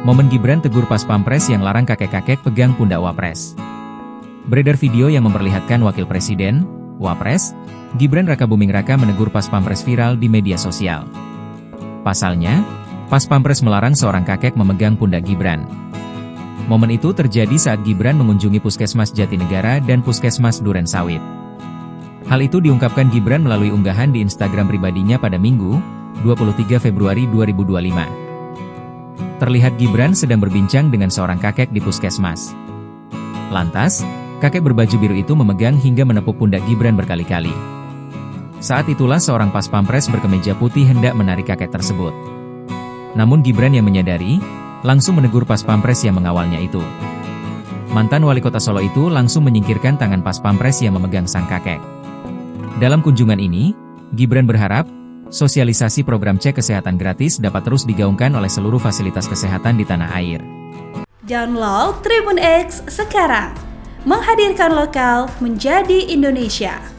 Momen Gibran tegur pas Pampres yang larang kakek-kakek pegang pundak Wapres. Beredar video yang memperlihatkan Wakil Presiden, Wapres, Gibran Rakabuming Raka menegur pas Pampres viral di media sosial. Pasalnya, pas Pampres melarang seorang kakek memegang pundak Gibran. Momen itu terjadi saat Gibran mengunjungi Puskesmas Jatinegara dan Puskesmas Duren Sawit. Hal itu diungkapkan Gibran melalui unggahan di Instagram pribadinya pada Minggu, 23 Februari 2025. Terlihat Gibran sedang berbincang dengan seorang kakek di puskesmas. Lantas, kakek berbaju biru itu memegang hingga menepuk pundak Gibran berkali-kali. Saat itulah seorang pas Pampres berkemeja putih hendak menarik kakek tersebut. Namun Gibran yang menyadari, langsung menegur pas Pampres yang mengawalnya itu. Mantan wali kota Solo itu langsung menyingkirkan tangan pas Pampres yang memegang sang kakek. Dalam kunjungan ini, Gibran berharap, sosialisasi program cek kesehatan gratis dapat terus digaungkan oleh seluruh fasilitas kesehatan di tanah air. Download Tribun X sekarang, menghadirkan lokal menjadi Indonesia.